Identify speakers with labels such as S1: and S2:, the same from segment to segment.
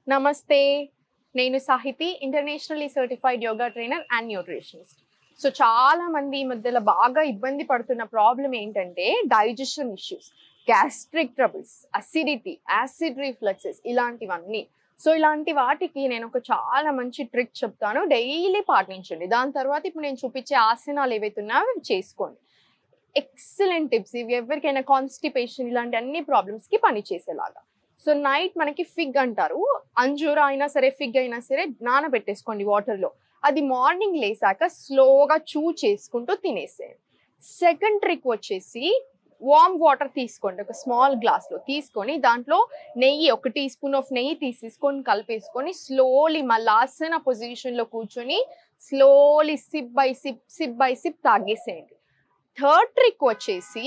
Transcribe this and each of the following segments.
S1: నమస్తే. నేను Sahiti, internationally certified yoga trainer and nutritionist. So చాలా మంది ఈ మధ్యలో బాగా ఇబ్బంది పడుతున్న ప్రాబ్లం ఏంటంటే digestion issues, gastric troubles, acidity, acid refluxes ఇలాంటివన్నీ. సో ఇలాంటి వాటికి నేను ఒక చాలా మంచి ట్రిక్ చెప్తాను, డైలీ పాటించండి. దాని తర్వాత ఇప్పుడు నేను చూపించే ఆసనాలు ఏవైతే ఉన్నాయో అవి చేసుకోండి. ఎక్సలెంట్ టిప్స్ ఇవి, ఎవరికైనా కాన్స్టిపేషన్ ఇలాంటి అన్ని ప్రాబ్లమ్స్కి పనిచేసేలాగా. సో నైట్ మనకి ఫిగ్ అంటారు, అంజూరా అయినా సరే ఫిగ్ అయినా సరే నానబెట్టేసుకోండి వాటర్లో. అది మార్నింగ్ లేసాక స్లోగా చూ చేసుకుంటూ తినేసేయండి. సెకండ్ ట్రిక్ వచ్చేసి వార్మ్ వాటర్ తీసుకోండి, ఒక స్మాల్ గ్లాస్లో తీసుకొని దాంట్లో నెయ్యి, 1 టీ స్పూన్ ఆఫ్ నెయ్యి తీసేసుకొని కలిపేసుకొని స్లోలీ మళ్ళాసన పొజిషన్లో కూర్చొని స్లోలీ సిప్ బై సిప్ తాగేసేయండి. థర్డ్ ట్రిక్ వచ్చేసి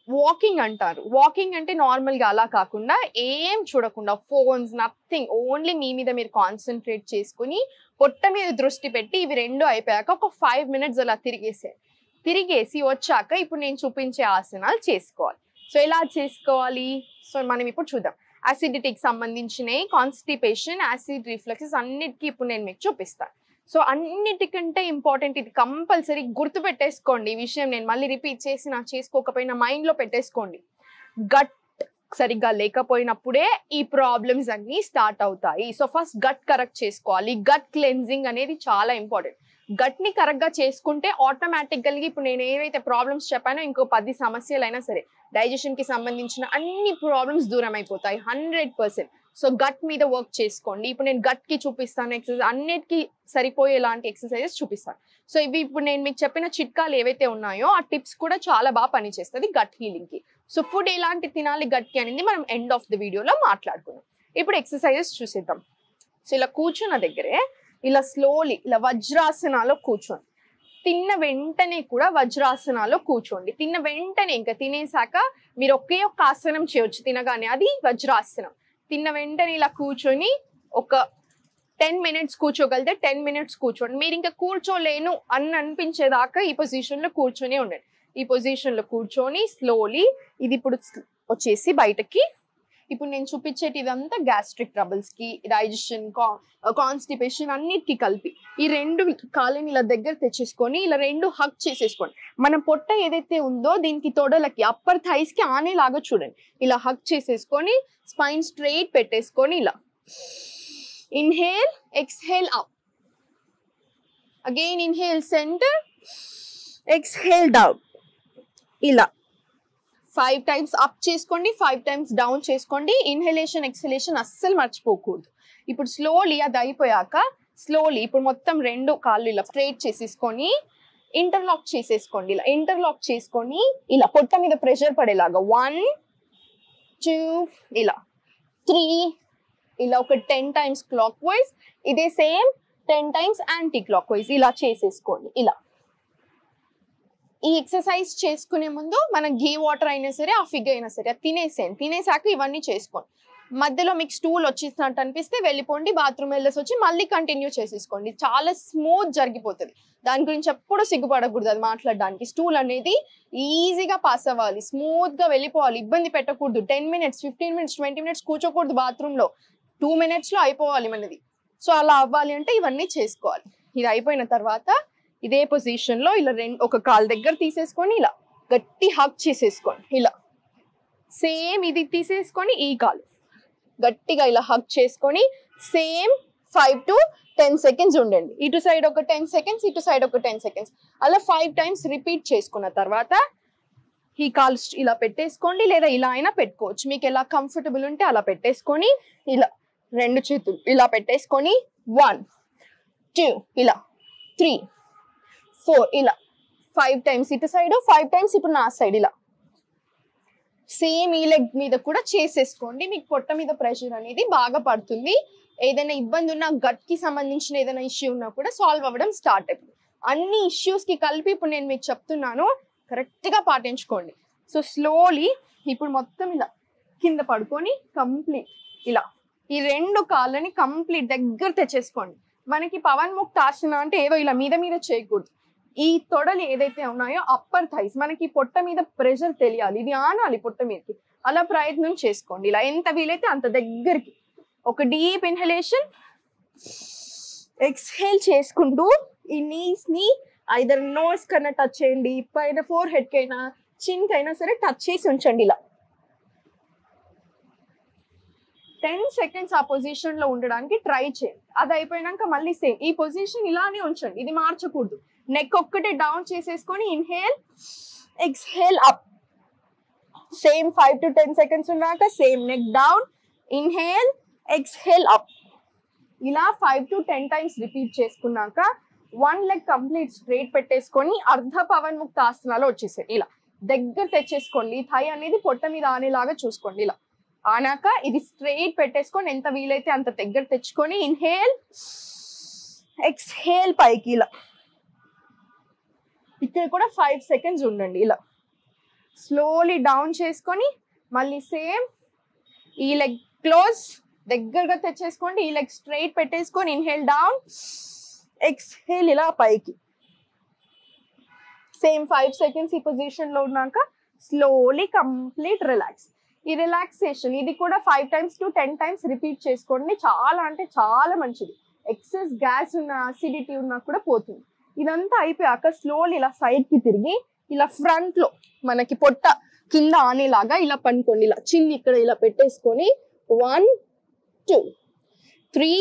S1: వాకింగ్ అంటారు. వాకింగ్ అంటే నార్మల్గా అలా కాకుండా ఏం చూడకుండా, ఫోన్స్ నథింగ్, ఓన్లీ మీ మీద మీరు కాన్సన్ట్రేట్ చేసుకుని పొట్ట మీద దృష్టి పెట్టి ఇవి రెండు అయిపోయాక ఒక 5 మినిట్స్ అలా తిరిగేసి వచ్చాక ఇప్పుడు నేను చూపించే ఆసనాలు చేసుకోవాలి. సో ఎలా చేసుకోవాలి? సో మనం ఇప్పుడు చూద్దాం. అసిడిటీకి సంబంధించినవి, కాన్స్టిపేషన్, యాసిడ్ రిఫ్లక్సెస్ అన్నిటికీ ఇప్పుడు నేను మీకు చూపిస్తాను. సో అన్నిటికంటే ఇంపార్టెంట్, ఇది కంపల్సరీ గుర్తు పెట్టేసుకోండి. ఈ విషయం నేను మళ్ళీ రిపీట్ చేసి నాకు చేసుకోకపోయినా మైండ్లో పెట్టేసుకోండి. గట్ సరిగ్గా లేకపోయినప్పుడే ఈ ప్రాబ్లమ్స్ అన్నీ స్టార్ట్ అవుతాయి. సో ఫస్ట్ గట్ కరెక్ట్ చేసుకోవాలి. గట్ క్లెన్జింగ్ అనేది చాలా ఇంపార్టెంట్. గట్ని కరెక్ట్గా చేసుకుంటే ఆటోమేటిక్గా ఇప్పుడు నేను ఏవైతే ప్రాబ్లమ్స్ చెప్పానో ఇంకో 10 సమస్యలైనా సరే డైజెషన్కి సంబంధించిన అన్ని ప్రాబ్లమ్స్ దూరం అయిపోతాయి 100%. సో గట్ మీద వర్క్ చేసుకోండి. ఇప్పుడు నేను గట్కి చూపిస్తాను ఎక్సర్సైజ్, అన్నిటికీ సరిపోయేలాంటి ఎక్సర్సైజెస్ చూపిస్తాను. సో ఇవి ఇప్పుడు నేను మీకు చెప్పిన చిట్కాలు ఏవైతే ఉన్నాయో ఆ టిప్స్ కూడా చాలా బాగా పనిచేస్తుంది గట్ హీలింగ్కి. సో ఫుడ్ ఎలాంటి తినాలి గట్కి అనేది మనం ఎండ్ ఆఫ్ ద వీడియోలో మాట్లాడుకున్నాం. ఇప్పుడు ఎక్సర్సైజెస్ చూసేద్దాం. సో ఇలా కూర్చున్న దగ్గరే ఇలా స్లోలీ ఇలా వజ్రాసనాలో కూర్చోండి. తిన్న వెంటనే కూడా వజ్రాసనాలో కూర్చోండి. తిన్న వెంటనే ఇంకా తినేసాక మీరు ఒకే ఒక్క ఆసనం చేయొచ్చు తినగానే, అది వజ్రాసనం. తిన్న వెంటనే ఇలా కూర్చొని ఒక 10 మినిట్స్ కూర్చోగలిగితే 10 మినిట్స్ కూర్చోండి. మీరు ఇంకా కూర్చోలేను అని అనిపించేదాకా ఈ పొజిషన్లో కూర్చొని ఉండండి. ఈ పొజిషన్లో కూర్చొని స్లోలీ ఇది ఇప్పుడు వచ్చేసి బయటకి. ఇప్పుడు నేను చూపించేటి ఇదంతా గ్యాస్ట్రిక్ ట్రబుల్స్కి, డైజెషన్, కాన్స్టిపేషన్ అన్నిటికీ కలిపి ఈ 2 కాళ్ళని ఇలా దగ్గర తెచ్చేసుకొని ఇలా 2 హగ్ చేసేసుకోండి. మన పొట్ట ఏదైతే ఉందో దీనికి తొడలకి, అప్పర్ థైస్కి ఆనేలాగా చూడండి. ఇలా హగ్ చేసేసుకొని స్పైన్ స్ట్రైట్ పెట్టేసుకొని ఇలా inhale, exhale up, again inhale centre, exhale down. ఇలా 5 టైమ్స్ అప్ చేసుకోండి, 5 టైమ్స్ డౌన్ చేసుకోండి. ఇన్హలేషన్, ఎక్స్హలేషన్ అస్సలు మర్చిపోకూడదు. ఇప్పుడు స్లోలీ అది అయిపోయాక స్లోలీ ఇప్పుడు మొత్తం 2 కాళ్ళు ఇలా స్ట్రైట్ చేసేసుకొని ఇంటర్లాక్ చేసేసుకోండి. ఇలా ఇంటర్లాక్ చేసుకొని ఇలా పొట్ట మీద ప్రెషర్ పడేలాగా 1 2 ఇలా 3 ఇలా ఒక 10 టైమ్స్ క్లాక్ వైజ్, ఇదే same 10 times anti clock wise ఇలా చేసేసుకోండి. ఇలా ఈ ఎక్సర్సైజ్ చేసుకునే ముందు మనం ఘీ వాటర్ అయినా సరే, ఆ ఫిగ్ అయినా సరే తినేసేయండి. తినేసాక ఇవన్నీ చేసుకోండి. మధ్యలో మీకు స్టూల్ వచ్చేసినట్టు అనిపిస్తే వెళ్ళిపోండి, బాత్రూమ్ వెళ్ళేసి వచ్చి మళ్ళీ కంటిన్యూ చేసేసుకోండి. చాలా స్మూత్ జరిగిపోతుంది. దాని గురించి ఎప్పుడు సిగ్గుపడకూడదు అది మాట్లాడడానికి. స్టూల్ అనేది ఈజీగా పాస్ అవ్వాలి, స్మూత్గా వెళ్ళిపోవాలి, ఇబ్బంది పెట్టకూడదు. 10 మినిట్స్, 15 మినిట్స్, 20 మినిట్స్ కూర్చోకూడదు బాత్రూంలో. 2 మినిట్స్లో అయిపోవాలి మనది. సో అలా అవ్వాలి అంటే ఇవన్నీ చేసుకోవాలి. ఇది అయిపోయిన తర్వాత ఇదే పొజిషన్లో ఇలా ఒక కాలు దగ్గర తీసేసుకొని ఇలా గట్టి హగ్ చేసేసుకోండి. ఇలా సేమ్ ఇది తీసేసుకొని ఈ కాలు గట్టిగా ఇలా హగ్ చేసుకొని సేమ్ 5 to 10 సెకండ్స్ ఉండండి. ఇటు సైడ్ ఒక 10 సెకండ్స్, ఇటు సైడ్ ఒక 10 సెకండ్స్, అలా 5 టైమ్స్ రిపీట్ చేసుకున్న తర్వాత ఈ కాలు ఇలా పెట్టేసుకోండి, లేదా ఇలా అయినా పెట్టుకోవచ్చు. మీకు ఎలా కంఫర్టబుల్ ఉంటే అలా పెట్టేసుకొని ఇలా 2 చేతులు ఇలా పెట్టేసుకొని 1 2 ఇలా 3 4 ఇలా 5 టైమ్స్ ఇటు సైడ్, 5 టైమ్స్ ఇప్పుడు నా సైడ్. ఇలా సేమ్ ఈ లెగ్ మీద కూడా చేసేసుకోండి. మీకు పొట్ట మీద ప్రెషర్ అనేది బాగా పడుతుంది. ఏదైనా ఇబ్బంది ఉన్నా, గట్కి సంబంధించిన ఏదైనా ఇష్యూ ఉన్నా కూడా సాల్వ్ అవ్వడం స్టార్ట్ అయిపోయింది. అన్ని ఇష్యూస్కి కలిపి ఇప్పుడు నేను మీకు చెప్తున్నాను, కరెక్ట్గా పాటించుకోండి. సో స్లోలీ ఇప్పుడు మొత్తం ఇలా కింద పడుకొని కంప్లీట్ ఇలా ఈ 2 కాళ్ళని కంప్లీట్ దగ్గర తెచ్చేసుకోండి. మనకి పవన్ ముక్త ఆసన అంటే ఏదో ఇలా మీద మీద చేయకూడదు. ఈ తొడలు ఏదైతే ఉన్నాయో అప్పర్ థైస్, మనకి పొట్ట మీద ప్రెషర్ తెలియాలి, ఇది ఆనాలి పొట్ట మీదకి. అలా ప్రయత్నం చేసుకోండి. ఇలా ఎంత వీలైతే అంత దగ్గరికి ఒక డీప్ ఇన్హలేషన్, ఎక్స్హేల్ చేసుకుంటూ ఈ నీస్ ని ఐదర్ నోస్ కన్నా టచ్ చేయండి, పైన ఫోర్ హెడ్ కైనా చిన్ కైనా సరే టచ్ చేసి ఉంచండి. ఇలా 10 seconds ఆ పొజిషన్ లో ఉండడానికి ట్రై చేయండి. అది అయిపోయినాక మళ్ళీ సేమ్ ఈ పొజిషన్ ఇలానే ఉంచండి, ఇది మార్చకూడదు. నెక్ ఒక్కటే డౌన్ చేసేసుకొని inhale, exhale up. Same 5 to 10 seconds ఉన్నాక same neck down, inhale, exhale up. ఇలా 5 to 10 times రిపీట్ చేసుకున్నాక 1 leg కంప్లీట్ స్ట్రైట్ పెట్టేసుకొని అర్ధ పవన్ ముక్త ఆసనాలో వచ్చేసాయి. ఇలా దగ్గర తెచ్చేసుకోండి, థై అనేది పొట్ట మీద ఆనేలాగా చూసుకోండి. ఇలా ఆనాక ఇది స్ట్రైట్ పెట్టేసుకొని ఎంత వీలైతే అంత దగ్గర తెచ్చుకొని ఇన్హేల్, ఎక్స్హేల్ పైకి. ఇలా ఇక్కడ కూడా 5 seconds ఉండండి. ఇలా స్లోలీ డౌన్ చేసుకొని మళ్ళీ సేమ్ ఈ లెగ్ క్లోజ్ దగ్గరగా తెచ్చేసుకోండి, ఈ లెగ్ స్ట్రైట్ పెట్టేసుకొని ఇన్హేల్ డౌన్, ఎక్స్హేల్ ఇలా పైకి. సేమ్ 5 seconds ఈ పొజిషన్ లో ఉన్నాక స్లోలీ కంప్లీట్ రిలాక్స్. ఈ రిలాక్సేషన్ ఇది కూడా 5 times to 10 times రిపీట్ చేసుకోండి. చాలా అంటే చాలా మంచిది. ఎక్సెస్ గ్యాస్ ఉన్న, అసిడిటీ ఉన్నా కూడా పోతుంది. ఇదంతా అయిపోయాక స్లోలీ ఇలా సైడ్ కి తిరిగి ఇలా ఫ్రంట్ లో మనకి పొట్ట కింద ఆనేలాగా ఇలా పనుకోండి. ఇలా చిన్ని ఇక్కడ ఇలా పెట్టేసుకొని 1 2 3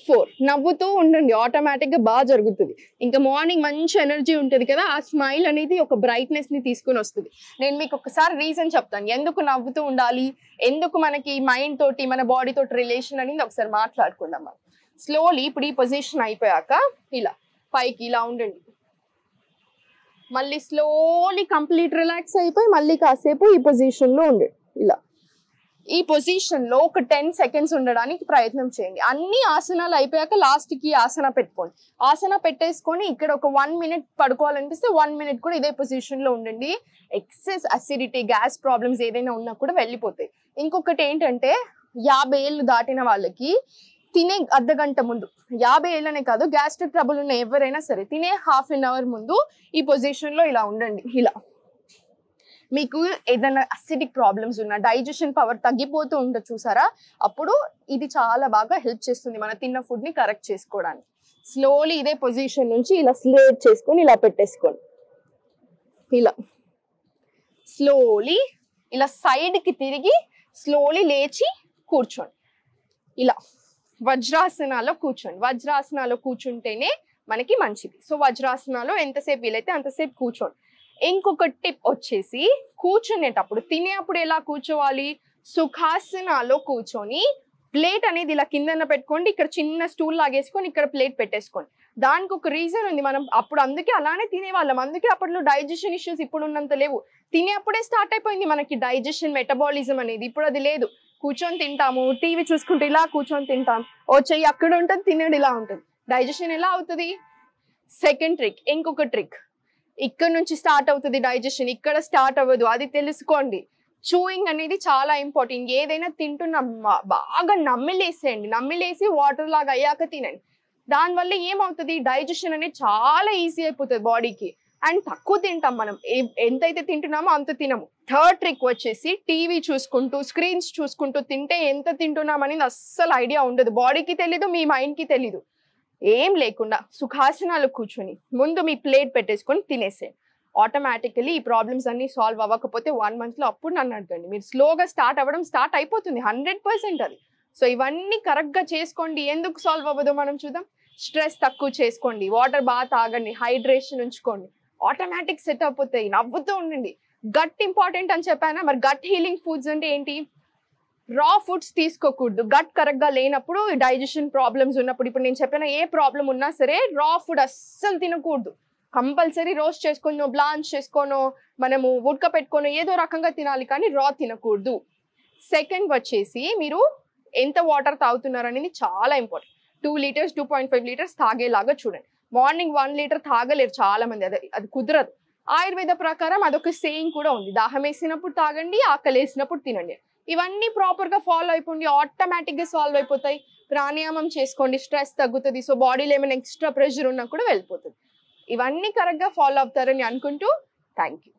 S1: 4 నవ్వుతూ ఉండండి, ఆటోమేటిక్ గా బాగా జరుగుతుంది. ఇంకా మార్నింగ్ మంచి ఎనర్జీ ఉంటుంది కదా, ఆ స్మైల్ అనేది ఒక బ్రైట్నెస్ ని తీసుకుని వస్తుంది. నేను మీకు ఒకసారి రీజన్ చెప్తాను ఎందుకు నవ్వుతూ ఉండాలి, ఎందుకు మనకి మైండ్ తోటి మన బాడీ తోటి రిలేషన్ అనేది ఒకసారి మాట్లాడుకుందాం మనం. స్లోలీ ఇప్పుడు ఈ పొజిషన్ అయిపోయాక ఇలా పైకి ఇలా ఉండండి. మళ్ళీ స్లోలీ కంప్లీట్ రిలాక్స్ అయిపోయి మళ్ళీ కాసేపు ఈ పొజిషన్ లో ఉండండి. ఇలా ఈ పొజిషన్ లో ఒక 10 seconds ఉండడానికి ప్రయత్నం చేయండి. అన్ని ఆసనాలు అయిపోయాక లాస్ట్ కి ఆసన పెట్టుకోండి. ఆసన పెట్టేసుకొని ఇక్కడ ఒక 1 minute పడుకోవాలనిపిస్తే 1 minute కూడా ఇదే పొజిషన్ లో ఉండండి. ఎక్సెస్ అసిడిటీ, గ్యాస్ ప్రాబ్లమ్స్ ఏదైనా ఉన్నా కూడా వెళ్ళిపోతాయి. ఇంకొకటి ఏంటంటే 50 ఏళ్ళు దాటిన వాళ్ళకి తినే అర్ధగంట ముందు, 50 ఏళ్ళనే కాదు గ్యాస్ట్రిక్ ట్రబుల్ ఉన్న ఎవరైనా సరే తినే ½ an hour ముందు ఈ పొజిషన్ లో ఇలా ఉండండి. ఇలా మీకు ఏదైనా అసిడిక్ ప్రాబ్లమ్స్ ఉన్నా, డైజెషన్ పవర్ తగ్గిపోతూ ఉంటుంది చూసారా, అప్పుడు ఇది చాలా బాగా హెల్ప్ చేస్తుంది మన తిన్న ఫుడ్ ని కరెక్ట్ చేసుకోవడానికి. స్లోలీ ఇదే పొజిషన్ నుంచి ఇలా స్లేట్ చేసుకొని ఇలా పెట్టేసుకోండి. ఇలా స్లోలీ ఇలా సైడ్ కి తిరిగి స్లోలీ లేచి కూర్చోండి. ఇలా వజ్రాసనాలో కూర్చోండి. వజ్రాసనాలో కూర్చుంటేనే మనకి మంచిది. సో వజ్రాసనాలో ఎంతసేపు వీలైతే అంతసేపు కూర్చోండి. ఇంకొక టిప్ వచ్చేసి కూర్చునేటప్పుడు, తినేటప్పుడు ఎలా కూర్చోవాలి, సుఖాసనాలో కూర్చొని ప్లేట్ అనేది ఇలా కిందన పెట్టుకోండి. ఇక్కడ చిన్న స్టూల్ లాగేసుకొని ఇక్కడ ప్లేట్ పెట్టేసుకోండి. దానికి ఒక రీజన్ ఉంది. మనం అప్పుడు అందుకే అలానే తినేవాళ్ళం, అందుకే అప్పట్లో డైజెషన్ ఇష్యూస్ ఇప్పుడు ఉన్నంత లేవు. తినేప్పుడే స్టార్ట్ అయిపోయింది మనకి డైజెషన్, మెటబాలిజం అనేది. ఇప్పుడు అది లేదు. కూర్చొని తింటాము, టీవీ చూసుకుంటూ ఇలా కూర్చొని తింటాం, ఓ చెయ్యి అక్కడ ఉంటుంది, తినేది ఇలా ఉంటుంది. డైజెషన్ ఎలా అవుతుంది? సెకండ్ ట్రిక్, ఇంకొక ట్రిక్. ఇక్కడ నుంచి స్టార్ట్ అవుతుంది డైజెషన్, ఇక్కడ స్టార్ట్ అవ్వదు, అది తెలుసుకోండి. చూయింగ్ అనేది చాలా ఇంపార్టెంట్. ఏదైనా తింటున్నా బాగా నమ్మిలేసేయండి, నమ్మిలేసి వాటర్ లాగా అయ్యాక తినండి. దానివల్ల ఏమవుతుంది, డైజెషన్ అనేది చాలా ఈజీ అయిపోతుంది బాడీకి. అండ్ తక్కువ తింటాం మనం, ఎంతైతే తింటున్నామో అంత తినము. థర్డ్ ట్రిక్ వచ్చేసి టీవీ చూసుకుంటూ, స్క్రీన్స్ చూసుకుంటూ తింటే ఎంత తింటున్నాం అనేది అస్సలు ఐడియా ఉండదు, బాడీకి తెలీదు, మీ మైండ్కి తెలీదు. ఏం లేకుండా సుఖాసనాలు కూర్చొని ముందు మీ ప్లేట్ పెట్టేసుకొని తినేసేయండి. ఆటోమేటికలీ ఈ ప్రాబ్లమ్స్ అన్ని సాల్వ్ అవ్వకపోతే 1 month లో అప్పుడు నన్ను అడగండి. మీరు స్లోగా స్టార్ట్ అవ్వడం స్టార్ట్ అయిపోతుంది 100% అది. సో ఇవన్నీ కరెక్ట్గా చేసుకోండి. ఎందుకు సాల్వ్ అవ్వదో మనం చూద్దాం. స్ట్రెస్ తక్కువ చేసుకోండి, వాటర్ బాగా తాగండి, హైడ్రేషన్ ఉంచుకోండి, ఆటోమేటిక్ సెట్ అయిపోతాయి. నవ్వుతూ ఉండండి. గట్ ఇంపార్టెంట్ అని చెప్పానా, మరి గట్ హీలింగ్ ఫుడ్స్ అంటే ఏంటి? రా ఫుడ్స్ తీసుకోకూడదు. గట్ కరెక్ట్గా లేనప్పుడు, డైజెషన్ ప్రాబ్లమ్స్ ఉన్నప్పుడు, ఇప్పుడు నేను చెప్పిన ఏ ప్రాబ్లం ఉన్నా సరే రా ఫుడ్ అస్సలు తినకూడదు. కంపల్సరీ రోస్ట్ చేసుకోనో, బ్లాంచ్ చేసుకోనో, మనము ఉడక పెట్టుకోనో ఏదో రకంగా తినాలి, కానీ రా తినకూడదు. సెకండ్ వచ్చేసి మీరు ఎంత వాటర్ తాగుతున్నారు అనేది చాలా ఇంపార్టెంట్. 2 liters 2.5 liters తాగేలాగా చూడండి. మార్నింగ్ 1 liter తాగలేరు చాలా మంది, అది కుదరదు. ఆయుర్వేద ప్రకారం అదొక సేయింగ్ కూడా ఉంది, దాహం వేసినప్పుడు తాగండి, ఆకలి వేసినప్పుడు తినండి. ఇవన్నీ ప్రాపర్గా ఫాలో అయిపోండి, ఆటోమేటిక్గా సాల్వ్ అయిపోతాయి. ప్రాణాయామం చేసుకోండి, స్ట్రెస్ తగ్గుతుంది. సో బాడీలో ఏమైనా ఎక్స్ట్రా ప్రెషర్ ఉన్నా కూడా వెళ్ళిపోతుంది. ఇవన్నీ కరెక్ట్గా ఫాలో అవుతారని అనుకుంటూ థ్యాంక్ యూ.